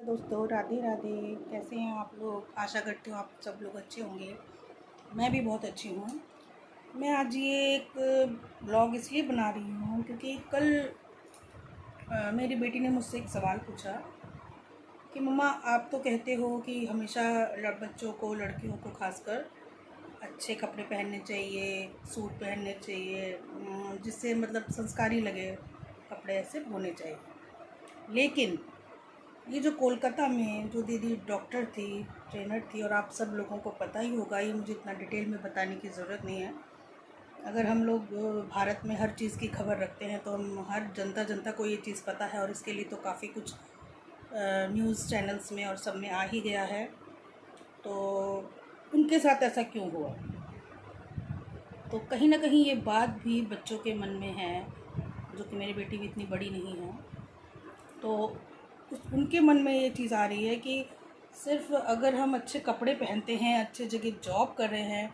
दोस्तों राधे राधे। कैसे हैं आप लोग? आशा करती हूँ आप सब लोग अच्छे होंगे। मैं भी बहुत अच्छी हूँ। मैं आज ये एक ब्लॉग इसलिए बना रही हूँ क्योंकि कल मेरी बेटी ने मुझसे एक सवाल पूछा कि मम्मा आप तो कहते हो कि हमेशा बच्चों को, लड़कियों को खासकर अच्छे कपड़े पहनने चाहिए, सूट पहनने चाहिए, जिससे मतलब संस्कारी लगे, कपड़े ऐसे होने चाहिए। लेकिन ये जो कोलकाता में जो दीदी डॉक्टर थी, ट्रेनर थी, और आप सब लोगों को पता ही होगा, ये मुझे इतना डिटेल में बताने की ज़रूरत नहीं है। अगर हम लोग भारत में हर चीज़ की खबर रखते हैं तो हम हर जनता जनता को ये चीज़ पता है, और इसके लिए तो काफ़ी कुछ न्यूज़ चैनल्स में और सब में आ ही गया है। तो उनके साथ ऐसा क्यों हुआ? तो कहीं ना कहीं ये बात भी बच्चों के मन में है, जो कि मेरी बेटी भी इतनी बड़ी नहीं है। तो उनके मन में ये चीज़ आ रही है कि सिर्फ अगर हम अच्छे कपड़े पहनते हैं, अच्छे जगह जॉब कर रहे हैं,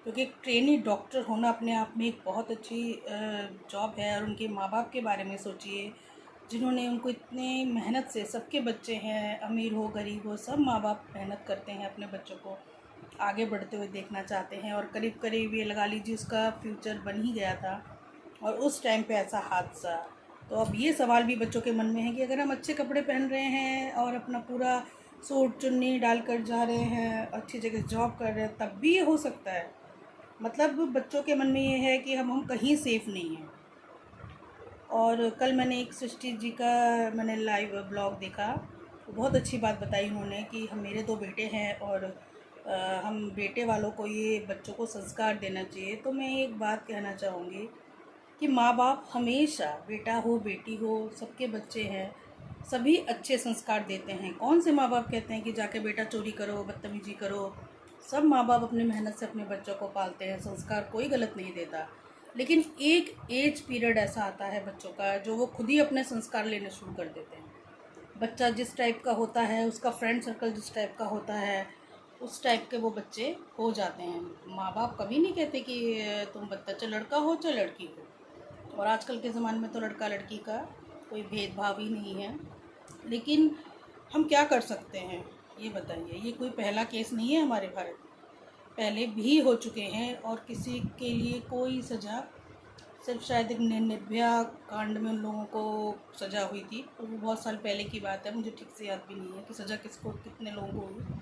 क्योंकि एक ट्रेनी डॉक्टर होना अपने आप में एक बहुत अच्छी जॉब है। और उनके माँ बाप के बारे में सोचिए, जिन्होंने उनको इतने मेहनत से, सबके बच्चे हैं, अमीर हो गरीब हो, सब माँ बाप मेहनत करते हैं, अपने बच्चों को आगे बढ़ते हुए देखना चाहते हैं। और करीब करीब ये लगा लीजिए उसका फ्यूचर बन ही गया था, और उस टाइम पे ऐसा हादसा। तो अब ये सवाल भी बच्चों के मन में है कि अगर हम अच्छे कपड़े पहन रहे हैं और अपना पूरा सूट चुन्नी डाल कर जा रहे हैं, अच्छी जगह जॉब कर रहे हैं, तब भी ये हो सकता है। मतलब बच्चों के मन में ये है कि हम कहीं सेफ़ नहीं हैं। और कल मैंने एक सृष्टि जी का मैंने लाइव ब्लॉग देखा, तो बहुत अच्छी बात बताई उन्होंने कि हम, मेरे 2 बेटे हैं और हम बेटे वालों को ये बच्चों को संस्कार देना चाहिए। तो मैं एक बात कहना चाहूँगी कि माँ बाप हमेशा, बेटा हो बेटी हो, सबके बच्चे हैं, सभी अच्छे संस्कार देते हैं। कौन से माँ बाप कहते हैं कि जाके बेटा चोरी करो, बदतमीजी करो? सब माँ बाप अपनी मेहनत से अपने बच्चों को पालते हैं, संस्कार कोई गलत नहीं देता। लेकिन एक एज पीरियड ऐसा आता है बच्चों का जो वो खुद ही अपने संस्कार लेने शुरू कर देते हैं। बच्चा जिस टाइप का होता है, उसका फ्रेंड सर्कल जिस टाइप का होता है, उस टाइप के वो बच्चे हो जाते हैं। माँ बाप कभी नहीं कहते कि तुम बच्चा, चाहे लड़का हो चाहे लड़की हो। और आजकल के ज़माने में तो लड़का लड़की का कोई भेदभाव ही नहीं है। लेकिन हम क्या कर सकते हैं ये बताइए? ये कोई पहला केस नहीं है हमारे भारत में, पहले भी हो चुके हैं, और किसी के लिए कोई सज़ा, सिर्फ शायद एक निर्भया कांड में उन लोगों को सज़ा हुई थी, और वो बहुत साल पहले की बात है, मुझे ठीक से याद भी नहीं है कि सज़ा किसको, कितने लोगों को हुई।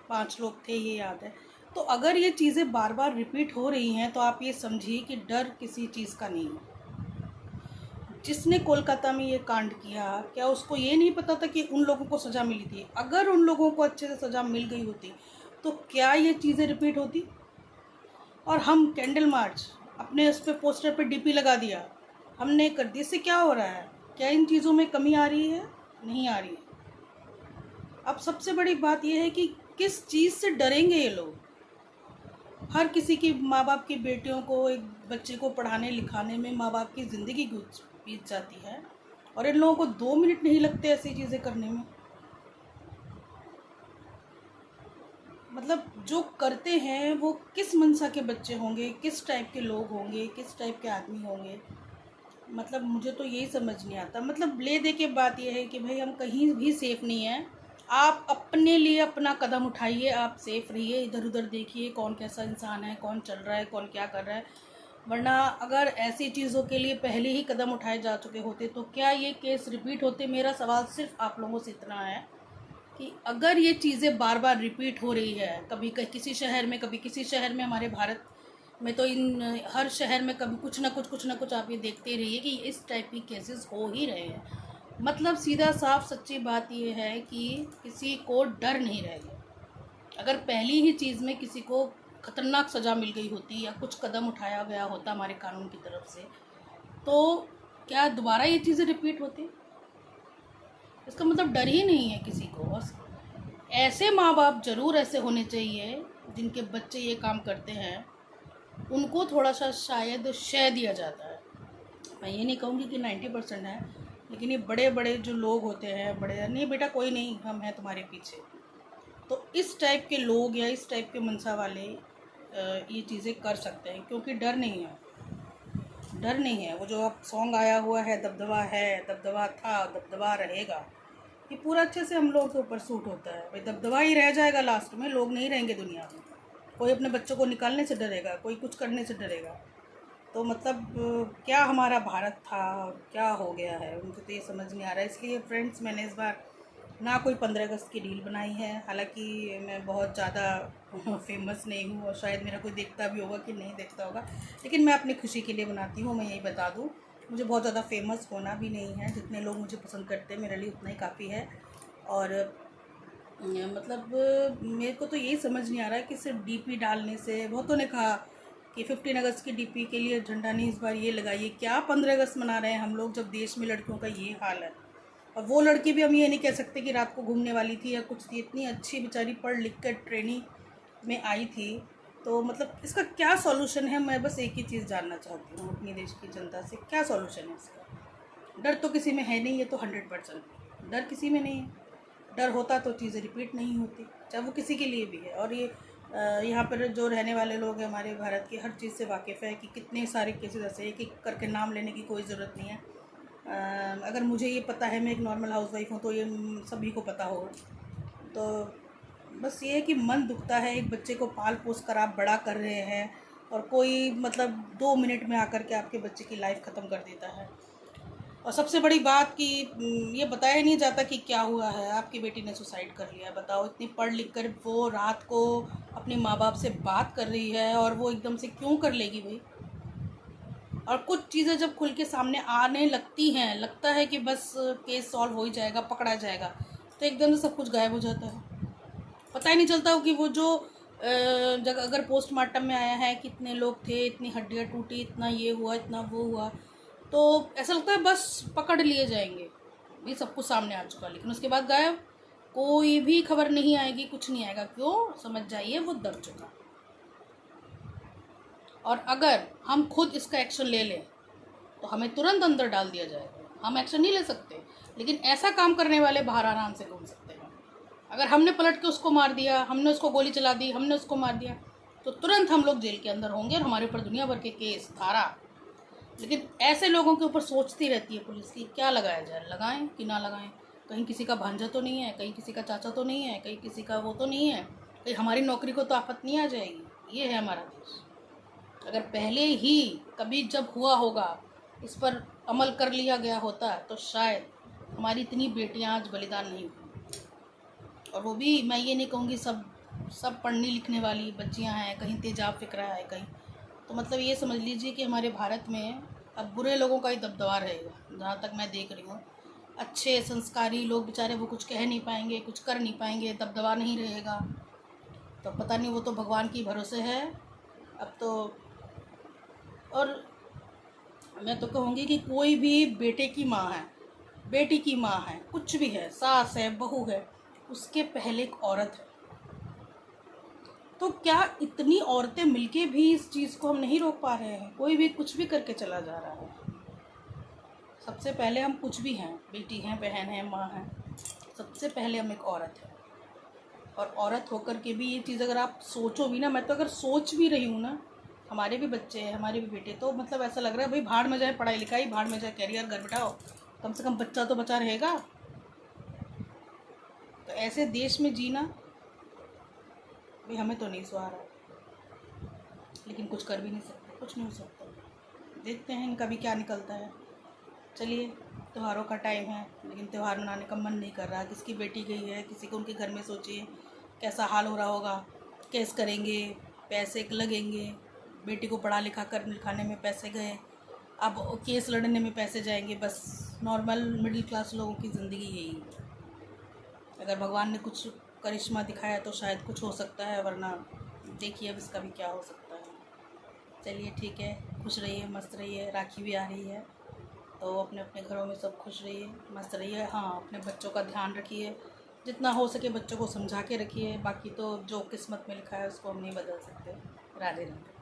5 लोग थे, ये याद है। तो अगर ये चीज़ें बार बार रिपीट हो रही हैं तो आप ये समझिए कि डर किसी चीज़ का नहीं है। जिसने कोलकाता में ये कांड किया, क्या उसको ये नहीं पता था कि उन लोगों को सज़ा मिली थी? अगर उन लोगों को अच्छे से सज़ा मिल गई होती तो क्या ये चीज़ें रिपीट होती? और हम कैंडल मार्च अपने उस पे पोस्टर पे डीपी लगा दिया, हमने कर दी, इससे क्या हो रहा है? क्या इन चीज़ों में कमी आ रही है? नहीं आ रही है। अब सबसे बड़ी बात यह है कि किस चीज़ से डरेंगे ये लोग? हर किसी की, माँ बाप की बेटियों को, एक बच्चे को पढ़ाने लिखाने में माँ बाप की ज़िंदगी बीत जाती है, और इन लोगों को 2 मिनट नहीं लगते ऐसी चीज़ें करने में। मतलब जो करते हैं वो किस मंशा के बच्चे होंगे, किस टाइप के लोग होंगे, किस टाइप के आदमी होंगे? मतलब मुझे तो यही समझ नहीं आता। मतलब ले दे के बात यह है कि भाई हम कहीं भी सेफ़ नहीं हैं। आप अपने लिए अपना कदम उठाइए, आप सेफ़ रहिए, इधर उधर देखिए कौन कैसा इंसान है, कौन चल रहा है, कौन क्या कर रहा है। वरना अगर ऐसी चीज़ों के लिए पहले ही कदम उठाए जा चुके होते तो क्या ये केस रिपीट होते? मेरा सवाल सिर्फ आप लोगों से इतना है कि अगर ये चीज़ें बार बार रिपीट हो रही है, कभी किसी शहर में, कभी किसी शहर में, हमारे भारत में तो इन हर शहर में कभी कुछ ना कुछ आप ये देखते रहिए कि इस टाइप की केसेस हो ही रहे हैं। मतलब सीधा साफ सच्ची बात ये है कि किसी को डर नहीं रह गया। अगर पहली ही चीज़ में किसी को खतरनाक सज़ा मिल गई होती या कुछ कदम उठाया गया होता हमारे कानून की तरफ से, तो क्या दोबारा ये चीज़ें रिपीट होती? इसका मतलब डर ही नहीं है किसी को। और ऐसे माँ बाप ज़रूर ऐसे होने चाहिए जिनके बच्चे ये काम करते हैं, उनको थोड़ा सा शायद शय दिया जाता है। मैं ये नहीं कहूँगी कि 90% है, लेकिन ये बड़े बड़े जो लोग होते हैं, बड़े, नहीं बेटा कोई नहीं, हम हैं तुम्हारे पीछे। तो इस टाइप के लोग या इस टाइप के मनसा वाले ये चीज़ें कर सकते हैं, क्योंकि डर नहीं है। डर नहीं है। वो जो अब सॉन्ग आया हुआ है, दबदबा है, दबदबा था, दबदबा रहेगा, ये पूरा अच्छे से हम लोगों के ऊपर सूट होता है। भाई दबदबा ही रह जाएगा, लास्ट में लोग नहीं रहेंगे दुनिया में। कोई अपने बच्चों को निकालने से डरेगा, कोई कुछ करने से डरेगा। तो मतलब क्या हमारा भारत था और क्या हो गया है, मुझे तो ये समझ नहीं आ रहा है। इसलिए फ्रेंड्स, मैंने इस बार ना कोई 15 अगस्त की रील बनाई है। हालांकि मैं बहुत ज़्यादा फेमस नहीं हूँ और शायद मेरा कोई देखता भी होगा कि नहीं देखता होगा, लेकिन मैं अपनी खुशी के लिए बनाती हूँ। मैं यही बता दूँ, मुझे बहुत ज़्यादा फेमस होना भी नहीं है। जितने लोग मुझे पसंद करते हैं मेरे लिए उतना ही काफ़ी है। और मतलब मेरे को तो यही समझ नहीं आ रहा है कि सिर्फ डीपी डालने से, बहुतों ने कहा कि 15 अगस्त की डीपी के लिए झंडा नहीं इस बार ये लगाइए। क्या 15 अगस्त मना रहे हैं हम लोग जब देश में लड़कियों का ये हाल है। और वो लड़की भी हम ये नहीं कह सकते कि रात को घूमने वाली थी या कुछ थी, इतनी अच्छी बेचारी पढ़ लिख कर ट्रेनिंग में आई थी। तो मतलब इसका क्या सॉल्यूशन है, मैं बस एक ही चीज़ जानना चाहती हूँ अपनी देश की जनता से, क्या सॉल्यूशन है इसका। डर तो किसी में है नहीं, ये तो 100% डर किसी में नहीं है। डर होता तो चीज़ें रिपीट नहीं होती, चाहे वो किसी के लिए भी है। और ये यहाँ पर जो रहने वाले लोग हैं हमारे भारत के, हर चीज़ से वाकिफ़ है कि कितने सारे केसेस ऐसे एक एक करके नाम लेने की कोई ज़रूरत नहीं है। अगर मुझे ये पता है, मैं एक नॉर्मल हाउसवाइफ हूँ, तो ये सभी को पता होगा। तो बस ये है कि मन दुखता है, एक बच्चे को पाल पोस कर आप बड़ा कर रहे हैं और कोई मतलब 2 मिनट में आकर के आपके बच्चे की लाइफ ख़त्म कर देता है। और सबसे बड़ी बात कि ये बताया नहीं जाता कि क्या हुआ है। आपकी बेटी ने सुसाइड कर लिया, बताओ, इतनी पढ़ लिख कर वो रात को अपने माँ बाप से बात कर रही है, और वो एकदम से क्यों कर लेगी भाई। और कुछ चीज़ें जब खुल के सामने आने लगती हैं, लगता है कि बस केस सॉल्व हो ही जाएगा, पकड़ा जाएगा, तो एकदम से सब कुछ गायब हो जाता है। पता ही नहीं चलता हो कि वो जो जगह अगर पोस्टमार्टम में आया है कितने लोग थे, इतनी हड्डियाँ टूटी, इतना ये हुआ, इतना वो हुआ, तो ऐसा लगता है बस पकड़ लिए जाएंगे, ये सब कुछ सामने आ चुका, लेकिन उसके बाद गायब, कोई भी खबर नहीं आएगी, कुछ नहीं आएगा। क्यों? समझ जाइए वो दब चुका। और अगर हम खुद इसका एक्शन ले लें तो हमें तुरंत अंदर डाल दिया जाएगा। हम एक्शन नहीं ले सकते, लेकिन ऐसा काम करने वाले बाहर आराम से घूम सकते हैं। अगर हमने पलट के उसको मार दिया, हमने उसको गोली चला दी, हमने उसको मार दिया, तो तुरंत हम लोग जेल के अंदर होंगे और हमारे ऊपर दुनिया भर के केस, धारा। लेकिन ऐसे लोगों के ऊपर सोचती रहती है पुलिस की क्या लगाया जाए, लगाएं कि ना लगाएं। कहीं किसी का भांजा तो नहीं है, कहीं किसी का चाचा तो नहीं है, कहीं किसी का वो तो नहीं है, कहीं हमारी नौकरी को तो आफत नहीं आ जाएगी। ये है हमारा देश। अगर पहले ही कभी जब हुआ होगा इस पर अमल कर लिया गया होता तो शायद हमारी इतनी बेटियां आज बलिदान नहीं हुई। और वो भी मैं ये नहीं कहूँगी सब पढ़ने लिखने वाली बच्चियां हैं, कहीं तेजाब फिक्रा है कहीं। तो मतलब ये समझ लीजिए कि हमारे भारत में अब बुरे लोगों का ही दबदबा रहेगा। जहाँ तक मैं देख रही हूँ, अच्छे संस्कारी लोग बेचारे वो कुछ कह नहीं पाएंगे, कुछ कर नहीं पाएंगे, दबदबा नहीं रहेगा। तो पता नहीं, वो तो भगवान की भरोसे है अब तो। और मैं तो कहूँगी कि कोई भी बेटे की माँ है, बेटी की माँ है, कुछ भी है, सास है, बहू है, उसके पहले एक औरत है। तो क्या इतनी औरतें मिलके भी इस चीज़ को हम नहीं रोक पा रहे हैं? कोई भी कुछ भी करके चला जा रहा है। सबसे पहले हम कुछ भी हैं, बेटी हैं, बहन हैं, माँ हैं, सबसे पहले हम एक औरत हैं। और औरत होकर के भी ये चीज़ अगर आप सोचो भी ना, मैं तो अगर सोच भी रही हूँ ना, हमारे भी बच्चे हैं, हमारे भी बेटे, तो मतलब ऐसा लग रहा है भाई भाड़ में जाए पढ़ाई लिखाई, भाड़ में जाए कैरियर, घर बिठाओ, कम से कम बच्चा तो बचा रहेगा। तो ऐसे देश में जीना भाई हमें तो नहीं सुहारा, लेकिन कुछ कर भी नहीं सकते, कुछ नहीं हो सकता। देखते हैं इनका भी क्या निकलता है। चलिए, त्योहारों का टाइम है, लेकिन त्यौहार मनाने का मन नहीं कर रहा। किसकी बेटी गई है, किसी को उनके घर में सोचिए कैसा हाल हो रहा होगा, केस करेंगे, पैसे लगेंगे, बेटी को पढ़ा लिखा कर लिखाने में पैसे गए, अब केस लड़ने में पैसे जाएंगे। बस नॉर्मल मिडिल क्लास लोगों की ज़िंदगी यही है। अगर भगवान ने कुछ करिश्मा दिखाया तो शायद कुछ हो सकता है, वरना देखिए अब इसका भी क्या हो सकता है। चलिए ठीक है, खुश रहिए, मस्त रहिए। राखी भी आ रही है, तो अपने अपने घरों में सब खुश रहिए, मस्त रहिए। हाँ, अपने बच्चों का ध्यान रखिए, जितना हो सके बच्चों को समझा के रखिए। बाकी तो जो किस्मत में लिखा है उसको हम नहीं बदल सकते। राधे राधे।